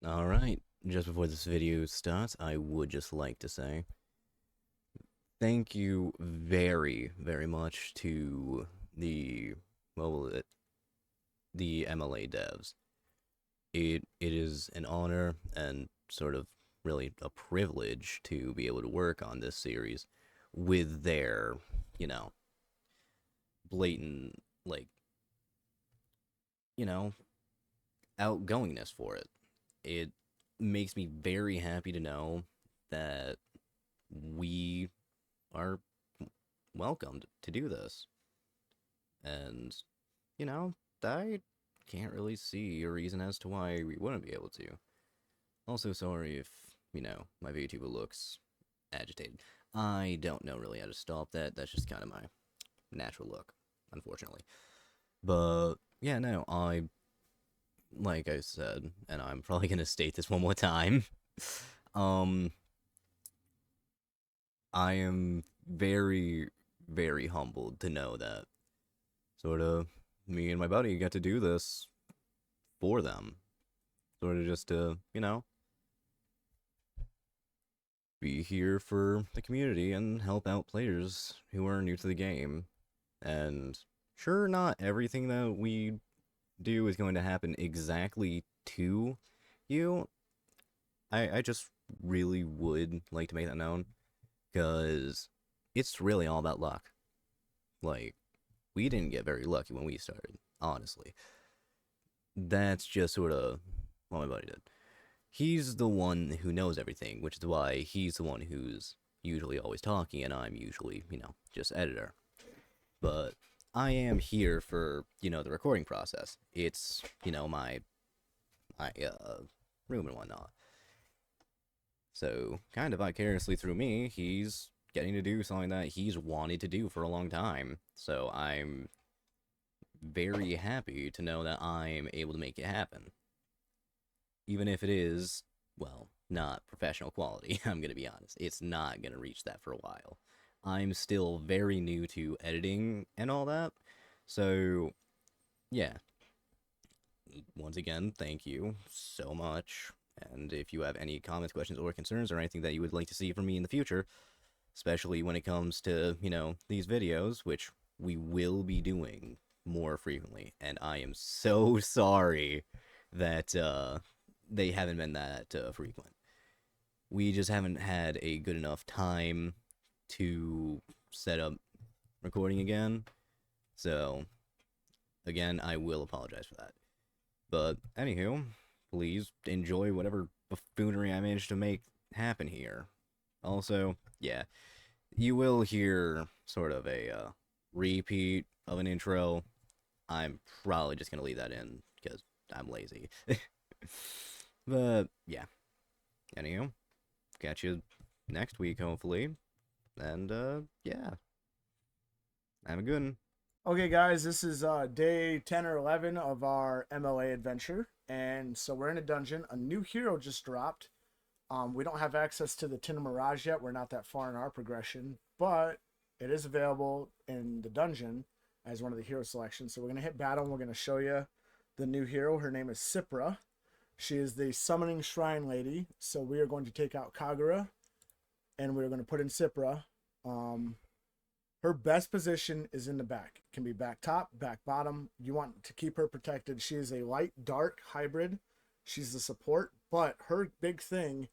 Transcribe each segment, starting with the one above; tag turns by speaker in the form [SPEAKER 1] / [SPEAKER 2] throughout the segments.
[SPEAKER 1] Alright, just before this video starts, I would just like to say thank you very, very much to the, the MLA devs. It is an honor and sort of really a privilege to be able to work on this series with their, you know, blatant, like, you know, outgoingness for it. It makes me very happy to know that we are welcomed to do this. And, you know, I can't really see a reason as to why we wouldn't be able to. Also, sorry if, my VTuber looks agitated. I don't know really how to stop that. That's just kind of my natural look, unfortunately. But, yeah, no, like I said, and I'm probably going to state this one more time, um, I am very, very humbled to know that sort of me and my buddy got to do this for them. Sort of just to, be here for the community and help out players who are new to the game. And sure, not everything that we do is going to happen exactly to you. I just really would like to make that known because it's really all about luck. Like, we didn't get very lucky when we started, honestly. That's just sort of what my buddy did. He's the one who knows everything, which is why he's the one who's usually always talking, and I'm usually, just editor. But I am here for, the recording process. It's, my room and whatnot. So, kind of vicariously through me, he's getting to do something that he's wanted to do for a long time. So I'm very happy to know that I'm able to make it happen. Even if it is, well, not professional quality, I'm gonna be honest. It's not gonna reach that for a while. I'm still very new to editing and all that. So, yeah. Once again, thank you so much. And if you have any comments, questions, or concerns, or anything that you would like to see from me in the future, especially when it comes to, these videos, which we will be doing more frequently. And I am so sorry that they haven't been that frequent. We just haven't had a good enough time to set up recording again. So, again, I will apologize for that. But, anywho, please enjoy whatever buffoonery I managed to make happen here. Also, yeah, you will hear sort of a repeat of an intro. I'm probably just going to leave that in because I'm lazy. But, yeah. Anywho, catch you next week, hopefully. And, yeah. Have a good one.
[SPEAKER 2] Okay, guys, this is day 10 or 11 of our MLA adventure. And so we're in a dungeon. A new hero just dropped. We don't have access to the Tin Mirage yet. We're not that far in our progression. But it is available in the dungeon as one of the hero selections. So we're going to hit battle and we're going to show you the new hero. Her name is Cypra. She is the Summoning Shrine Lady. So we are going to take out Kagura. And we're going to put in Cypra. Her best position is in the back. It can be back top, back bottom. You want to keep her protected. She is a light dark hybrid. She's the support, but her big thing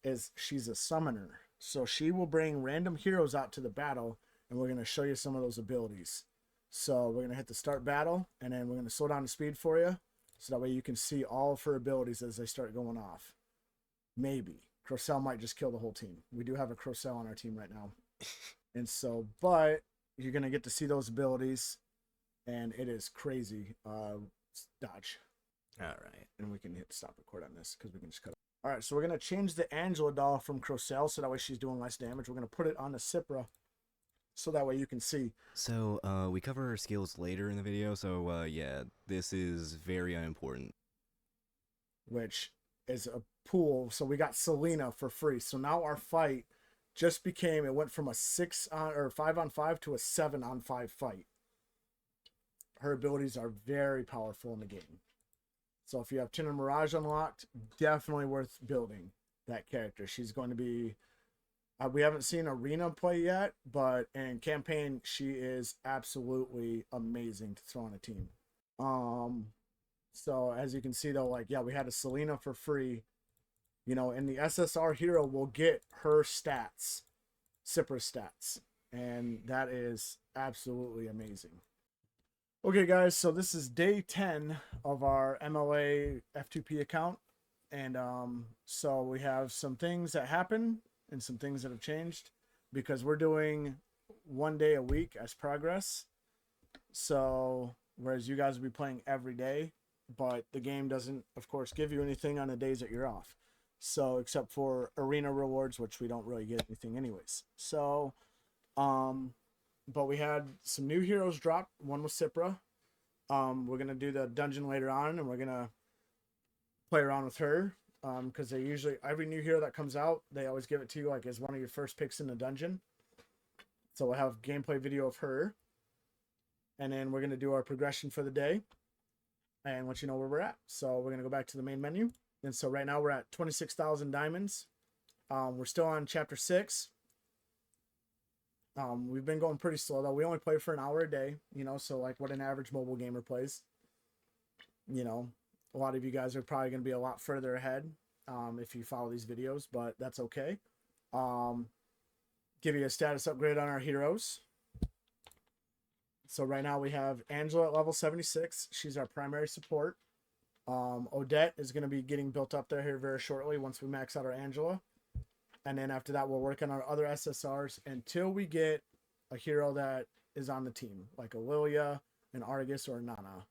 [SPEAKER 2] is she's a summoner. So she will bring random heroes out to the battle, and we're going to show you some of those abilities. So we're going to hit the start battle, and then we're going to slow down the speed for you, so that way you can see all of her abilities as they start going off. Maybe. Crocell might just kill the whole team. We do have a Crocell on our team right now. And so, but you're going to get to see those abilities, and it is crazy. Dodge.
[SPEAKER 1] All right.
[SPEAKER 2] And we can hit stop record on this because we can just cut it. All right, so we're going to change the Angela doll from Crocell so that way she's doing less damage. We're going to put it on the Cypra so that way you can see.
[SPEAKER 1] So, we cover her skills later in the video, so, yeah, this is very unimportant.
[SPEAKER 2] Which is a pool. So we got Selena for free. So now our fight just became, it went from a 5-on-5 to a 7-on-5 fight. Her abilities are very powerful in the game. So if you have Tinder Mirage unlocked, definitely worth building that character. She's going to be. We haven't seen Arena play yet, but in campaign, she is absolutely amazing to throw on a team. Um, so as you can see though, like yeah, we had a Selena for free. You know, and the SSR hero will get her stats, Cypher stats, and that is absolutely amazing. Okay, guys, so this is day 10 of our MLA F2P account. And so we have some things that happen and some things that have changed because we're doing 1 day a week as progress. So, whereas you guys will be playing every day, but the game doesn't, of course, give you anything on the days that you're off. So, except for arena rewards, which we don't really get anything anyways. So, but we had some new heroes drop. One was Cypher. We're gonna do the dungeon later on, and we're gonna play around with her. Because they usually every new hero that comes out, they always give it to you like as one of your first picks in the dungeon. So we'll have gameplay video of her, and then we're gonna do our progression for the day, and let you know where we're at. So we're gonna go back to the main menu, and so right now we're at 26,000 diamonds. We're still on chapter 6. We've been going pretty slow though. We only play for an hour a day, you know, so like what an average mobile gamer plays. You know, a lot of you guys are probably going to be a lot further ahead if you follow these videos, but that's okay. Give you a status upgrade on our heroes. So right now we have Angela at level 76. She's our primary support. Odette is going to be getting built up there here very shortly once we max out our Angela. And then after that, we'll work on our other SSRs until we get a hero that is on the team, like a Lilia, an Argus, or a Nana.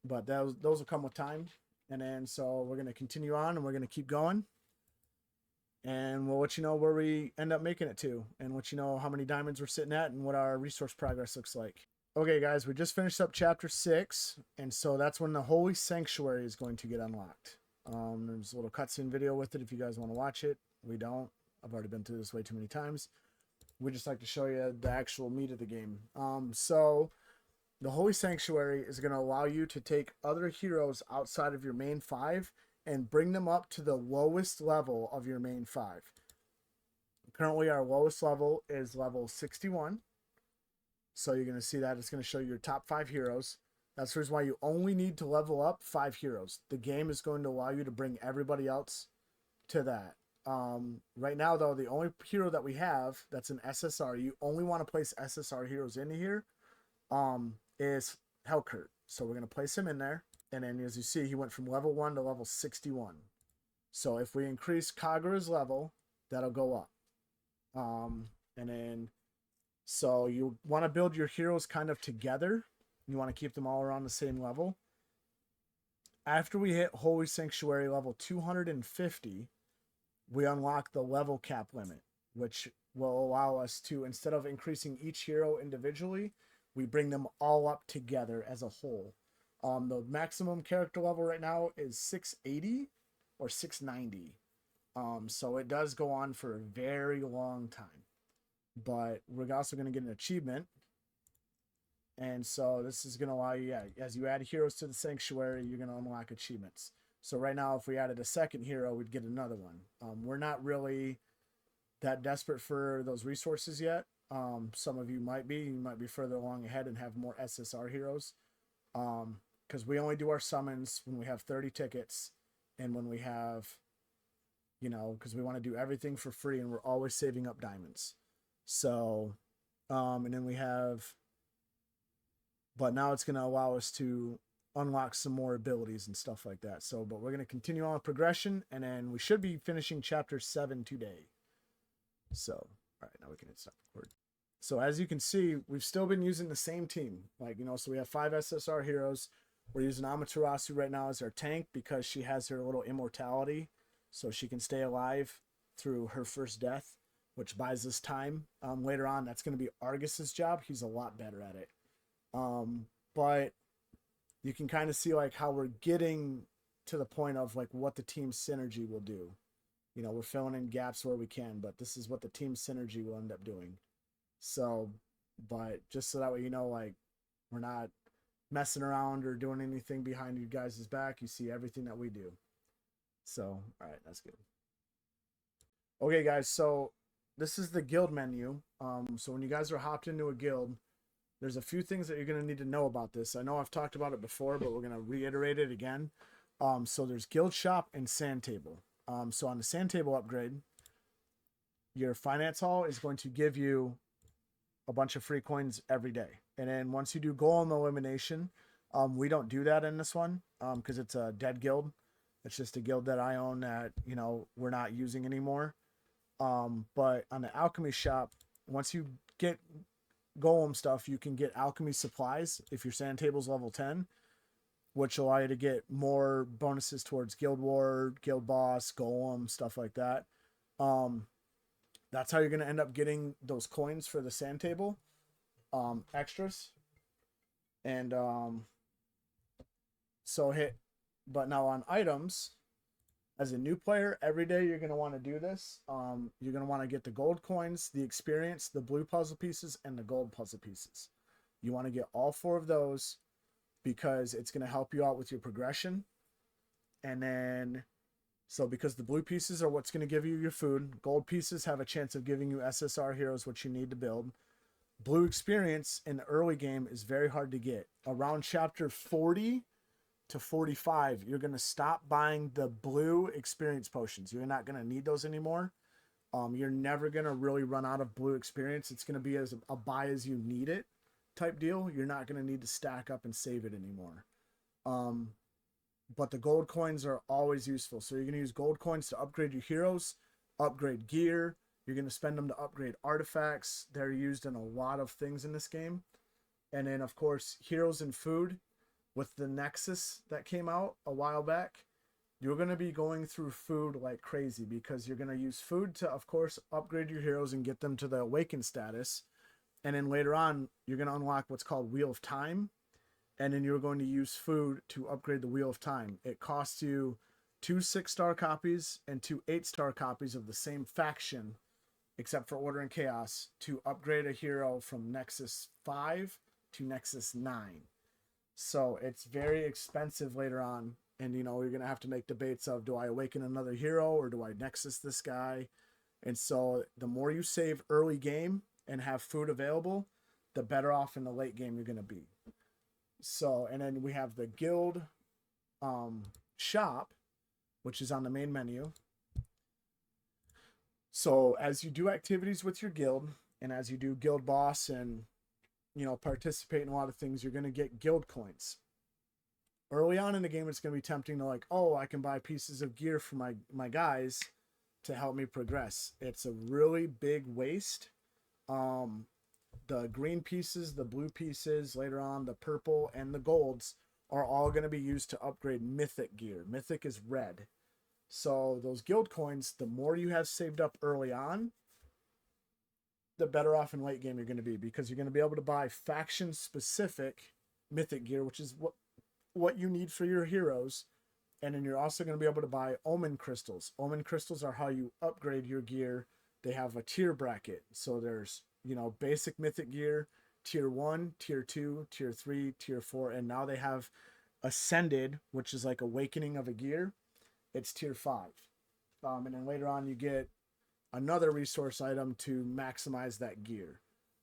[SPEAKER 2] But those will come with time. And then so we're going to continue on and we're going to keep going. And we'll let you know where we end up making it to and let you know how many diamonds we're sitting at and what our resource progress looks like. Okay, guys, we just finished up chapter 6. And so that's when the Holy Sanctuary is going to get unlocked. There's a little cutscene video with it if you guys want to watch it. We don't. I've already been through this way too many times. We just like to show you the actual meat of the game. So the Holy Sanctuary is going to allow you to take other heroes outside of your main 5 and bring them up to the lowest level of your main 5. Currently, our lowest level is level 61. So you're going to see that. It's going to show you your top 5 heroes. That's the reason why you only need to level up 5 heroes. The game is going to allow you to bring everybody else to that. Right now, though, the only hero that we have that's an SSR, you only want to place SSR heroes into here, is Hellkurt. So we're going to place him in there. And then as you see, he went from level 1 to level 61. So if we increase Kagura's level, that'll go up. And then, so you want to build your heroes kind of together. You want to keep them all around the same level. After we hit Holy Sanctuary level 250, we unlock the level cap limit, which will allow us to, instead of increasing each hero individually, we bring them all up together as a whole. The maximum character level right now is 680 or 690. So it does go on for a very long time. But we're also going to get an achievement. And so this is going to allow you, yeah, as you add heroes to the sanctuary, you're going to unlock achievements. So right now, if we added a second hero, we'd get another one. We're not really that desperate for those resources yet. Some of you might be. You might be further along ahead and have more SSR heroes. Because we only do our summons when we have 30 tickets and when we have, you know, because we want to do everything for free and we're always saving up diamonds. So, and then we have... But now it's going to allow us to unlock some more abilities and stuff like that. So, but we're going to continue on with progression, and then we should be finishing chapter 7 today. So, all right, now we can hit stop record. So as you can see, we've still been using the same team. Like, you know, so we have 5 SSR heroes. We're using Amaterasu right now as our tank because she has her little immortality. So she can stay alive through her first death, which buys us time. Later on, that's going to be Argus's job. He's a lot better at it. But you can kind of see like how we're getting to the point of like what the team synergy will do. You know, we're filling in gaps where we can, but this is what the team synergy will end up doing. So, but just so that way, you know, like we're not messing around or doing anything behind you guys' back. You see everything that we do. So, all right, that's good. Okay, guys, so this is the guild menu. So when you guys are hopped into a guild, there's a few things that you're going to need to know about this. I know I've talked about it before, but we're going to reiterate it again. So there's guild shop and sand table. So on the sand table upgrade, your finance hall is going to give you a bunch of free coins every day. And then once you do golem elimination, we don't do that in this one because it's a dead guild. It's just a guild that I own that, you know, we're not using anymore. But on the alchemy shop, once you get golem stuff, you can get alchemy supplies if your sand table's level 10, which allow you to get more bonuses towards guild war, guild boss, golem, stuff like that. That's how you're going to end up getting those coins for the sand table extras. And but now on items, as a new player, every day you're going to want to do this. You're going to want to get the gold coins, the experience, the blue puzzle pieces, and the gold puzzle pieces. You want to get all 4 of those because it's going to help you out with your progression. And then, so because the blue pieces are what's going to give you your food, gold pieces have a chance of giving you SSR heroes, which you need to build. Blue experience in the early game is very hard to get. Around chapter 40 to 45, you're going to stop buying the blue experience potions. You're not going to need those anymore. You're never going to really run out of blue experience. It's going to be as a buy as you need it type deal. You're not going to need to stack up and save it anymore. But the gold coins are always useful. So you're going to use gold coins to upgrade your heroes, upgrade gear. You're going to spend them to upgrade artifacts. They're used in a lot of things in this game. And then, of course, heroes and food. With the Nexus that came out a while back, you're going to be going through food like crazy because you're going to use food to, of course, upgrade your heroes and get them to the awakened status. And then later on, you're going to unlock what's called Wheel of Time. And then you're going to use food to upgrade the Wheel of Time. It costs you 2 6-star copies and 2 8-star copies of the same faction, except for Order and Chaos, to upgrade a hero from Nexus 5 to Nexus 9. So it's very expensive later on. And, you know, you're going to have to make debates of, do I awaken another hero or do I Nexus this guy? And so the more you save early game and have food available, the better off in the late game you're going to be. So, and then we have the guild shop, which is on the main menu. So as you do activities with your guild and as you do guild boss and, you know, participate in a lot of things, you're going to get guild coins. Early on in the game, it's going to be tempting to like, oh, I can buy pieces of gear for my guys to help me progress. It's a really big waste. The green pieces, the blue pieces, later on the purple and the golds are all going to be used to upgrade mythic gear. Mythic is red. So those guild coins, the more you have saved up early on, the better off in late game you're going to be, because you're going to be able to buy faction specific mythic gear, which is what you need for your heroes. And then you're also going to be able to buy omen crystals. Omen crystals are how you upgrade your gear. They have a tier bracket. So there's, you know, basic mythic gear, tier 1, tier 2, tier 3, tier 4, and now they have ascended, which is like awakening of a gear. It's tier 5. And then later on you get another resource item to maximize that gear.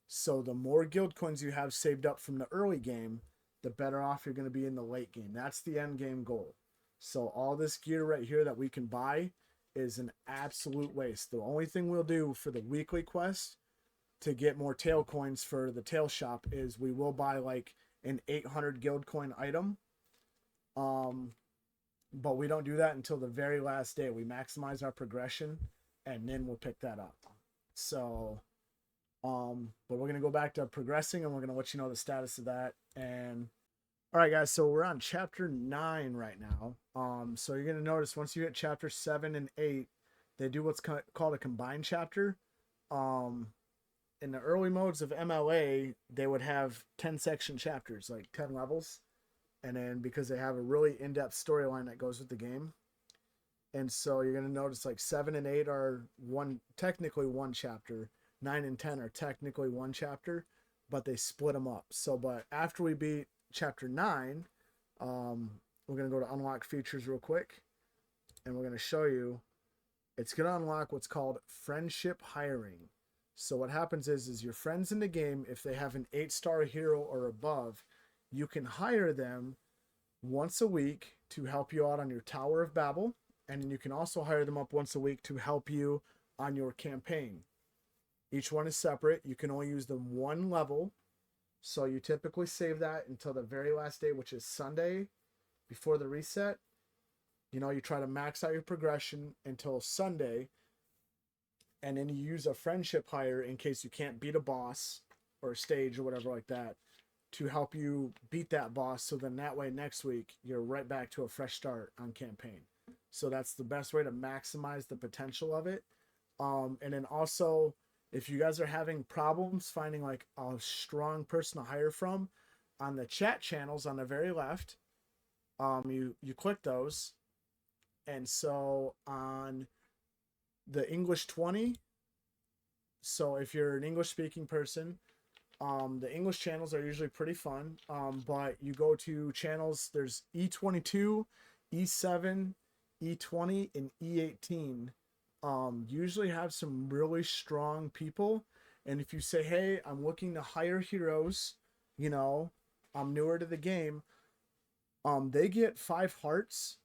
[SPEAKER 2] So the more guild coins you have saved up from the early game, the better off you're going to be in the late game. That's the end game goal. So all this gear right here that we can buy is an absolute waste. The only thing we'll do for the weekly quest to get more tail coins for the tail shop is we will buy like an 800 guild coin item. But we don't do that until the very last day. We maximize our progression and then we'll pick that up. So, but we're going to go back to progressing and we're going to let you know the status of that. And all right, guys, so we're on chapter 9 right now. So you're going to notice once you hit chapter 7 and 8, they do what's called a combined chapter. In the early modes of MLA, they would have 10 section chapters, like 10 levels. And then because they have a really in-depth storyline that goes with the game. And so you're going to notice like 7 and 8 are technically one chapter. 9 and 10 are technically one chapter, but they split them up. So, but after we beat chapter 9, we're going to go to unlock features real quick, and we're going to show you it's going to unlock what's called friendship hiring. So what happens is your friends in the game, if they have an 8-star hero or above, you can hire them once a week to help you out on your Tower of Babel, and you can also hire them up once a week to help you on your campaign. Each one is separate. You can only use them one level, so you typically save that until the very last day, which is Sunday before the reset. You know, you try to max out your progression until Sunday, and then you use a friendship hire in case you can't beat a boss or a stage or whatever like that to help you beat that boss. So then that way next week you're right back to a fresh start on campaign. So that's the best way to maximize the potential of it. And then also, if you guys are having problems finding like a strong person to hire from, on the chat channels on the very left, you click those. And so on the English 20, so if you're an English speaking person, the English channels are usually pretty fun. But you go to channels, there's E22, E7, E20, and E18. Usually have some really strong people. And if you say, hey, I'm looking to hire heroes, you know, I'm newer to the game, they get 5 hearts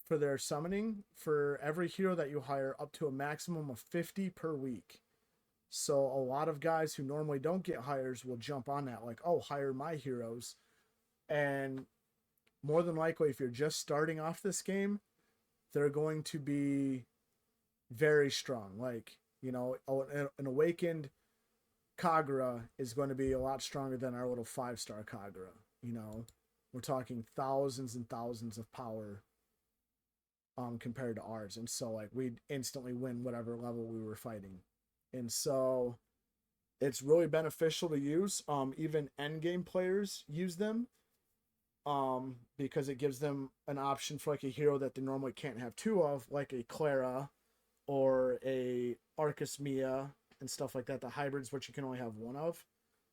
[SPEAKER 2] for their summoning for every hero that you hire, up to a maximum of 50 per week. So a lot of guys who normally don't get hires will jump on that, like, oh, hire my heroes. And more than likely, if you're just starting off this game, they're going to be very strong. Like, you know, an awakened Kagura is going to be a lot stronger than our little 5-star Kagura. You know, we're talking thousands and thousands of power compared to ours. And so, like, we'd instantly win whatever level we were fighting. And so it's really beneficial to use. Even end game players use them, because it gives them an option for like a hero that they normally can't have 2 of, like a Clara or a Arcus Mia and stuff like that. The hybrids, which you can only have 1 of.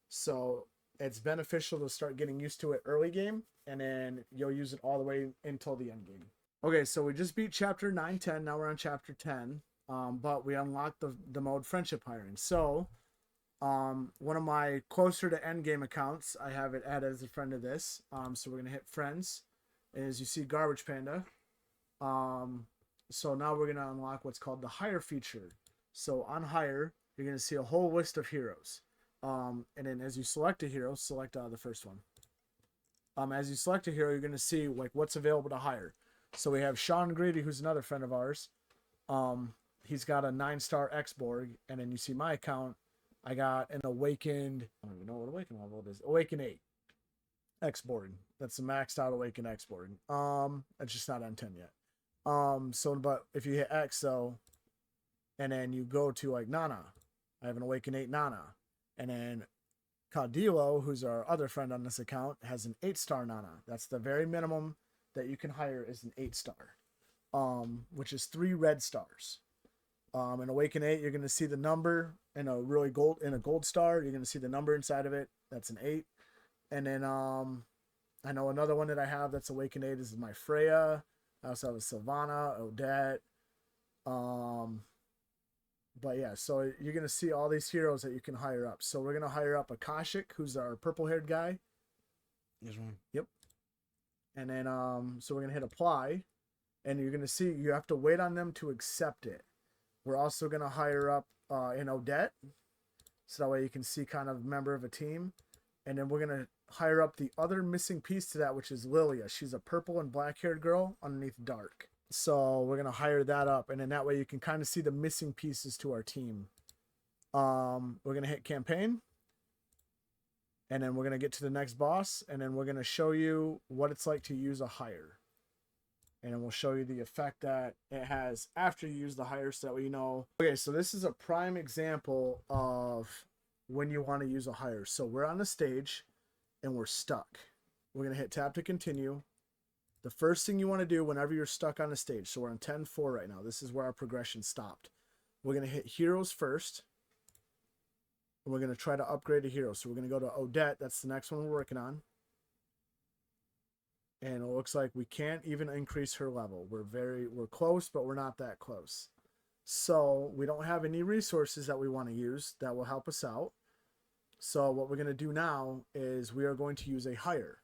[SPEAKER 2] So it's beneficial to start getting used to it early game, and then you'll use it all the way until the end game. Okay, so we just beat chapter 9, 10. Now we're on chapter 10. But we unlocked the mode friendship hiring. So one of my closer to end game accounts, I have it added as a friend of this. So we're gonna hit friends, and as you see, Garbage Panda. So now we're gonna unlock what's called the hire feature. So on hire, you're gonna see a whole list of heroes. And then as you select a hero, select the first one. As you select a hero, you're gonna see like what's available to hire. So we have Sean Grady, who's another friend of ours. He's got a 9-star X-Borg, and then you see my account. I got an Awakened, I don't even know what Awakened level it is. Awakened 8 X-Borg. That's the maxed out Awakened X-Borg. It's just not on 10 yet. So, but if you hit X though, and then you go to like Nana, I have an Awakened 8 Nana. And then Caudillo, who's our other friend on this account, has an 8-star Nana. That's the very minimum that you can hire is an 8-star. Which is 3 red stars. In Awaken 8, you're going to see the number in a gold star. You're going to see the number inside of it. That's an 8. And then I know another one that I have that's Awaken 8 is my Freya. I also have a Sylvana, Odette. But yeah, so you're going to see all these heroes that you can hire up. So we're going to hire up Akashic, who's our purple-haired guy.
[SPEAKER 1] This one.
[SPEAKER 2] Yep. And then so we're going to hit apply. And you're going to see you have to wait on them to accept it. We're also going to hire up an Odette, so that way you can see kind of member of a team. And then we're going to hire up the other missing piece to that, which is Lilia. She's a purple and black-haired girl underneath Dark. So we're going to hire that up, and then that way you can kind of see the missing pieces to our team. We're going to hit campaign, and then we're going to get to the next boss, and then we're going to show you what it's like to use a hire. And then we'll show you the effect that it has after you use the hire, so that way you know. Okay, so this is a prime example of when you want to use a hire. So we're on the stage and we're stuck. We're going to hit tab to continue. The first thing you want to do whenever you're stuck on the stage, so we're on 10-4 right now. This is where our progression stopped. We're going to hit heroes first. And we're going to try to upgrade a hero. So we're going to go to Odette. That's the next one we're working on. And it looks like we can't even increase her level. We're close, but we're not that close. So we don't have any resources that we want to use that will help us out. So what we're going to do now is we are going to use a hire.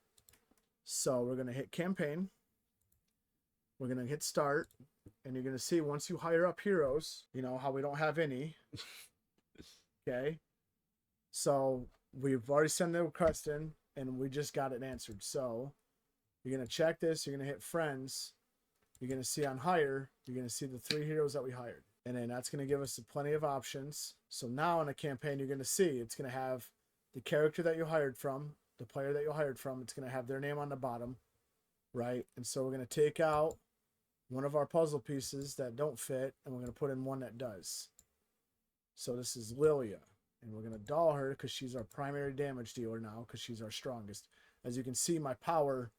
[SPEAKER 2] So we're going to hit campaign. We're going to hit start. And you're going to see once you hire up heroes, you know how we don't have any. Okay. So we've already sent the request in and we just got it answered. So you're going to check this. You're going to hit friends. You're going to see on hire, you're going to see the 3 heroes that we hired. And then that's going to give us plenty of options. So now in a campaign, you're going to see it's going to have the character that you hired from, the player that you hired from. It's going to have their name on the bottom, right? And so we're going to take out one of our puzzle pieces that don't fit, and we're going to put in one that does. So this is Lilia, and we're going to doll her because she's our primary damage dealer now because she's our strongest. As you can see, my power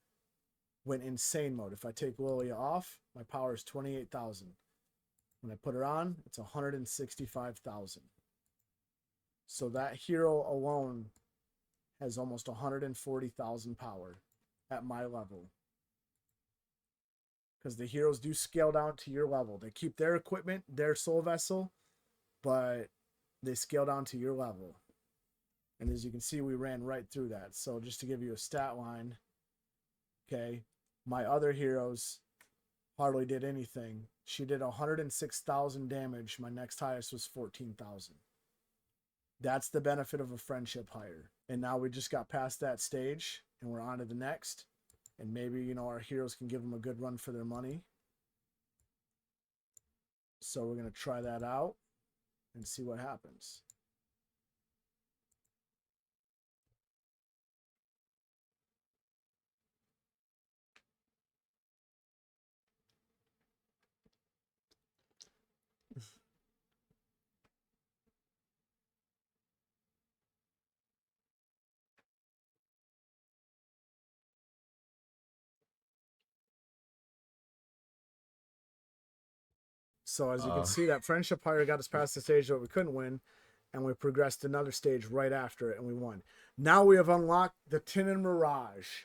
[SPEAKER 2] went insane mode. If I take Lilia off, my power is 28,000. When I put her on, it's 165,000. So that hero alone has almost 140,000 power at my level. Because the heroes do scale down to your level. They keep their equipment, their soul vessel, but they scale down to your level. And as you can see, we ran right through that. So just to give you a stat line, okay, my other heroes hardly did anything. She did 106,000 damage. My next highest was 14,000. That's the benefit of a friendship hire. And now we just got past that stage and we're on to the next. And maybe, you know, our heroes can give them a good run for their money. So we're going to try that out and see what happens. So as you can see, that friendship hire got us past the stage that we couldn't win, and we progressed another stage right after it, and we won. Now we have unlocked the Tin and Mirage.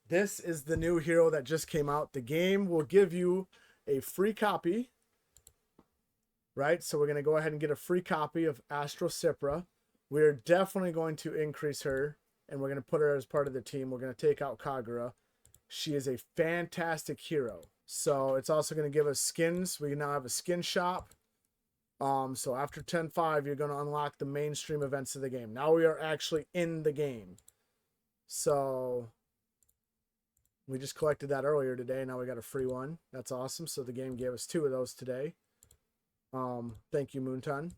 [SPEAKER 2] This is the new hero that just came out. The game will give you a free copy, right? So we're going to go ahead and get a free copy of Astro Cipra. We're definitely going to increase her, and we're going to put her as part of the team. We're going to take out Kagura. She is a fantastic hero. So it's also going to give us skins. We now have a skin shop. So after 10.5, you're going to unlock the mainstream events of the game. Now we are actually in the game. So we just collected that earlier today. Now we got a free one. That's awesome. So the game gave us 2 of those today. Thank you, Moonton.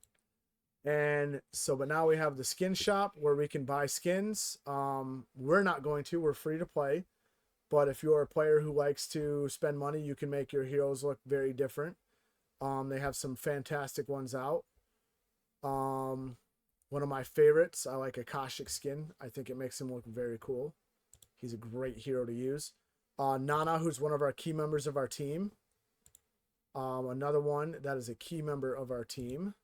[SPEAKER 2] And so, but now we have the skin shop where we can buy skins. We're not going to. We're free to play. But if you're a player who likes to spend money, you can make your heroes look very different. They have some fantastic ones out. One of my favorites, I like Akashic skin. I think it makes him look very cool. He's a great hero to use. Nana, who's one of our key members of our team. Another one that is a key member of our team.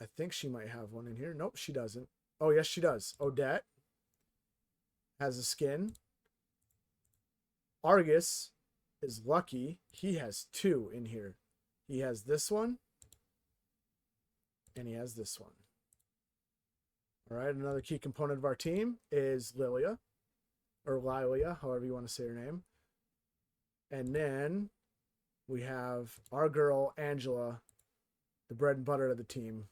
[SPEAKER 2] I think she might have one in here. Nope, she doesn't. Oh, yes, she does. Odette has a skin. Argus is lucky. He has 2 in here. He has this one. And he has this one. All right, another key component of our team is Lilia. Or Lilia, however you want to say her name. And then we have our girl, Angela, the bread and butter of the team,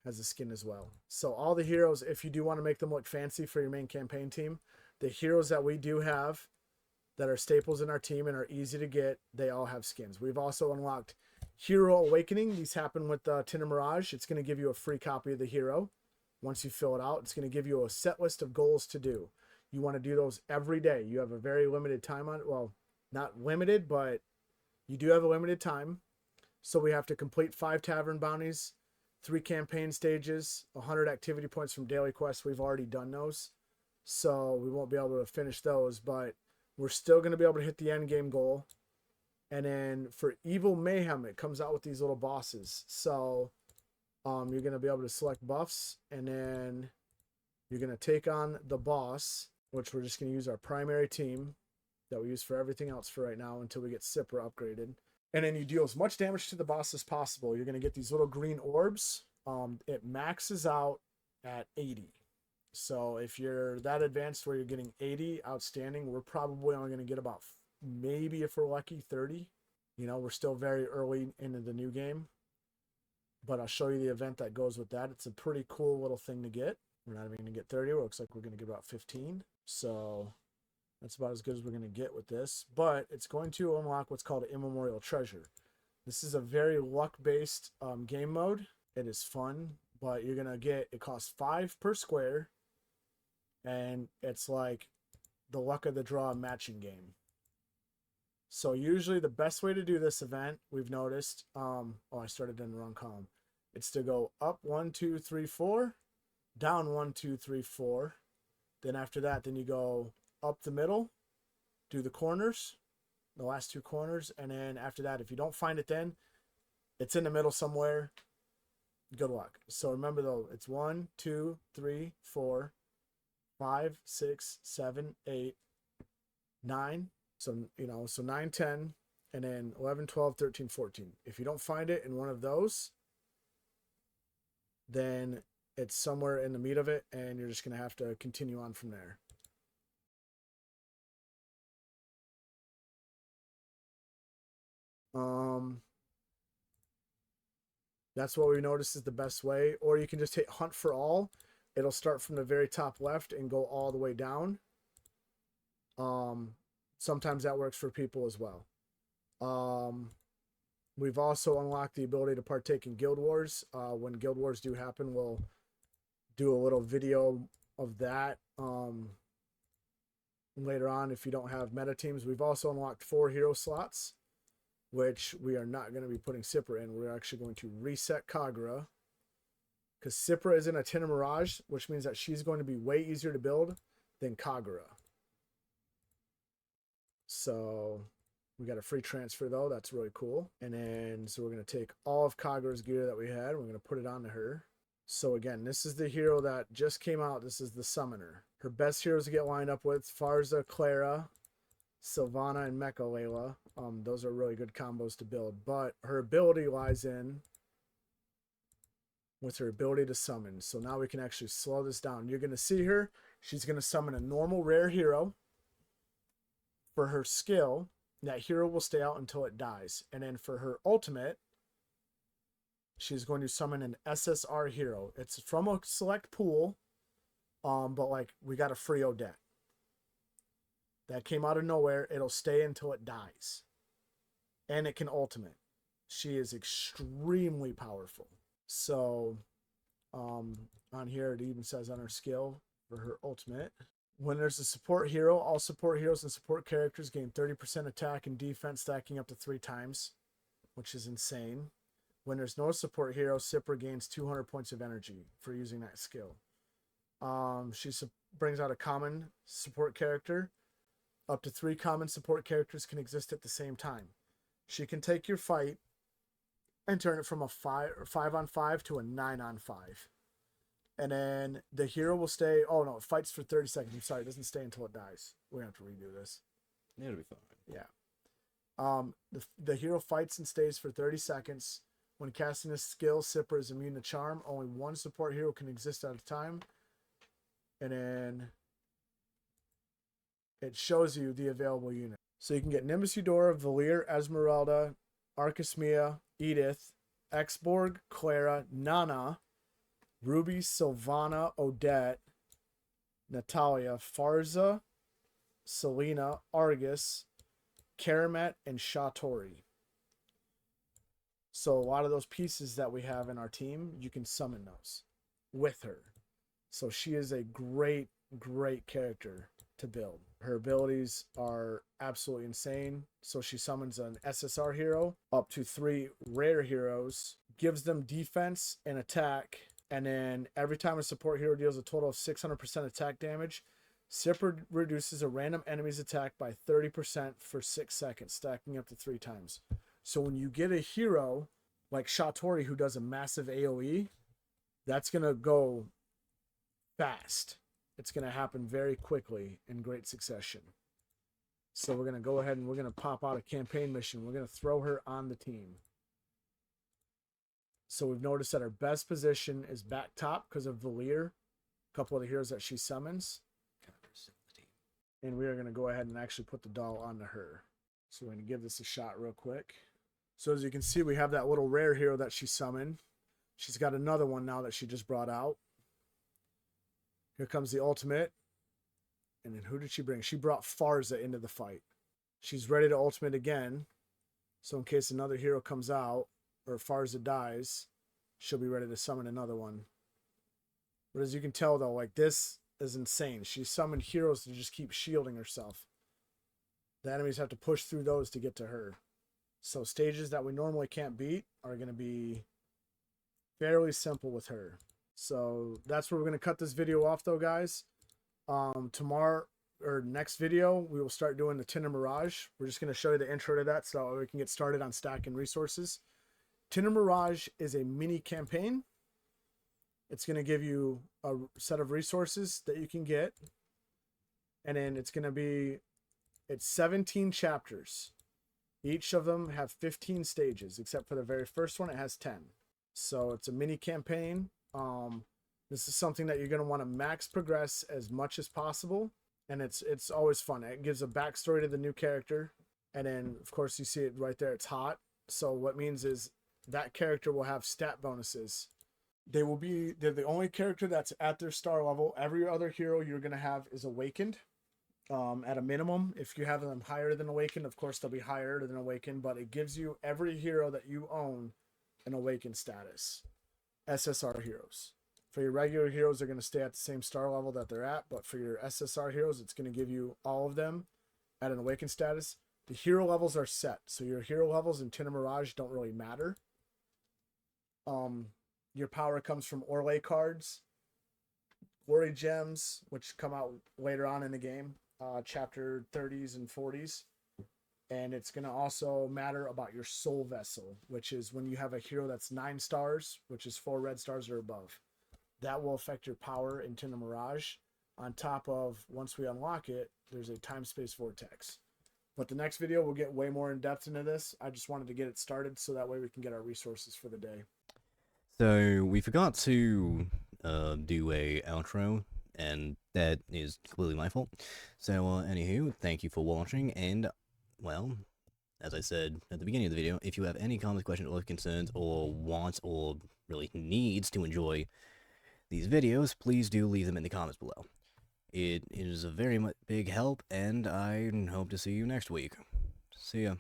[SPEAKER 2] has a skin as well. So all the heroes, if you do want to make them look fancy for your main campaign team, the heroes that we do have that are staples in our team and are easy to get, they all have skins. We've also unlocked Hero Awakening. These happen with Tin and Mirage. It's going to give you a free copy of the hero. Once you fill it out, it's going to give you a set list of goals to do. You want to do those every day. You have a very limited time on it. Well, not limited, but you do have a limited time. So we have to complete 5 tavern bounties, 3 campaign stages, 100 activity points from daily quests. We've already done those, so we won't be able to finish those, but we're still going to be able to hit the end game goal. And then for Evil Mayhem, it comes out with these little bosses. So you're going to be able to select buffs, and then you're going to take on the boss. which we're just going to use our primary team that we use for everything else for right now until we get Cipra upgraded. And then you deal as much damage to the boss as possible. You're going to get these little green orbs. It maxes out at 80. So if you're that advanced where you're getting 80, outstanding. We're probably only going to get about, maybe if we're lucky, 30. You know, we're still very early into the new game. But I'll show you the event that goes with that. It's a pretty cool little thing to get. We're not even going to get 30. It looks like we're going to get about 15. So that's about as good as we're going to get with this. But it's going to unlock what's called an immemorial treasure. This is a very luck-based game mode. It is fun, but you're going to get, it costs 5 per square. And it's like the luck of the draw matching game. So usually the best way to do this event, we've noticed, I started in the wrong column. It's to go up 1, 2, 3, 4, down 1, 2, 3, 4. Then after that, then you go up the middle, do the corners, the last 2 corners. And then after that, if you don't find it then, it's in the middle somewhere. Good luck. So remember though, it's 1, 2, 3, 4, 5, 6, 7, 8, 9. So, you know, so 9, 10, and then 11, 12, 13, 14. If you don't find it in one of those, then it's somewhere in the meat of it, and you're just going to have to continue on from there. That's what we noticed is the best way. Or you can just hit hunt for all. It'll start from the very top left and go all the way down. Sometimes that works for people as well. We've also unlocked the ability to partake in Guild Wars. When Guild Wars do happen, we'll do a little video of that later on if you don't have meta teams. We've also unlocked 4 hero slots, which we are not going to be putting Cipra in. We're actually going to reset Kagura, because Cipra is in a Tinner Mirage, which means that she's going to be way easier to build than Kagura. So we got a free transfer though. That's really cool. And then, so we're going to take all of Kagura's gear that we had. And we're going to put it onto her. So again, this is the hero that just came out. This is the Summoner. Her best heroes to get lined up with: Farza, Clara, Sylvana, and Mecha Layla. Those are really good combos to build. But her ability lies in with her ability to summon. So now we can actually slow this down. You're going to see her. She's going to summon a normal rare hero. For her skill, that hero will stay out until it dies. And then for her ultimate, she's going to summon an SSR hero. It's from a select pool, but like we got a free Odette. That came out of nowhere. It'll stay until it dies. And it can ultimate. She is extremely powerful. So on here, it even says on her skill for her ultimate, when there's a support hero, all support heroes and support characters gain 30% attack and defense, stacking up to 3 times, which is insane. When there's no support hero, Cipra gains 200 points of energy for using that skill. She brings out a common support character. Up to 3 common support characters can exist at the same time. She can take your fight and turn it from a 5-on-5 to a 9-on-5. And then the hero will stay. Oh no, it fights for 30 seconds. I'm sorry, it doesn't stay until it dies. We're gonna have to redo this.
[SPEAKER 1] It'll be fine.
[SPEAKER 2] Yeah. The hero fights and stays for 30 seconds. When casting a skill, Cipra is immune to charm. Only 1 support hero can exist at a time. And then it shows you the available unit. So you can get Nimbus Eudora, Valir, Esmeralda, Arcus Mia, Edith, Exborg, Clara, Nana, Ruby, Sylvana, Odette, Natalia, Farza, Selena, Argus, Karamet, and Shatori. So a lot of those pieces that we have in our team, you can summon those with her. So she is a great, great character to build. Her abilities are absolutely insane. So she summons an SSR hero, up to 3 rare heroes, gives them defense and attack. And then every time a support hero deals a total of 600% attack damage, Cipra reduces a random enemy's attack by 30% for 6 seconds, stacking up to 3 times. So when you get a hero like Shatori who does a massive AoE, that's going to go fast. It's going to happen very quickly in great succession. So we're going to go ahead and we're going to pop out a campaign mission. We're going to throw her on the team. So we've noticed that her best position is back top because of Valir, a couple of the heroes that she summons. And we are going to go ahead and actually put the doll onto her. So we're going to give this a shot real quick. So as you can see, we have that little rare hero that she summoned. She's got another one now that she just brought out. Here comes the ultimate. And then who did she bring? She brought Farza into the fight. She's ready to ultimate again. So in case another hero comes out or Farza dies, she'll be ready to summon another one. But as you can tell though, like this is insane. She summoned heroes to just keep shielding herself. The enemies have to push through those to get to her. So stages that we normally can't beat are going to be fairly simple with her. So that's where we're going to cut this video off though, guys. Tomorrow or next video, we will start doing the Tinder Mirage. We're just going to show you the intro to that so we can get started on stacking resources. Tinder Mirage is a mini campaign. It's going to give you a set of resources that you can get. And then it's going to be, it's 17 chapters. Each of them have 15 stages, except for the very first one, it has 10. So it's a mini campaign. This is something that you're going to want to max progress as much as possible. And it's always fun. It gives a backstory to the new character. And then, of course, you see it right there. It's hot. So what it means is that character will have stat bonuses. They're the only character that's at their star level. Every other hero you're going to have is awakened. At a minimum, if you have them higher than awakened, of course they'll be higher than awakened, but it gives you every hero that you own an awakened status. SSR heroes. For your regular heroes, they're going to stay at the same star level that they're at, but for your SSR heroes, it's going to give you all of them at an awakened status. The hero levels are set, so your hero levels in Tinder Mirage don't really matter. Your power comes from Orlais cards, glory gems, which come out later on in the game. Chapter 30s and 40s, and it's going to also matter about your soul vessel, which is when you have a hero that's 9 stars, which is 4 red stars or above. That will affect your power in Tinder Mirage. On top of, once we unlock it, there's a time-space vortex. But the next video will get way more in depth into this. I just wanted to get it started so that way we can get our resources for the day.
[SPEAKER 1] So we forgot to do a outro, and that is completely my fault. So, anywho, thank you for watching, and, well, as I said at the beginning of the video, if you have any comments, questions, or concerns, or wants, or really needs to enjoy these videos, please do leave them in the comments below. It is a very big help, and I hope to see you next week. See ya.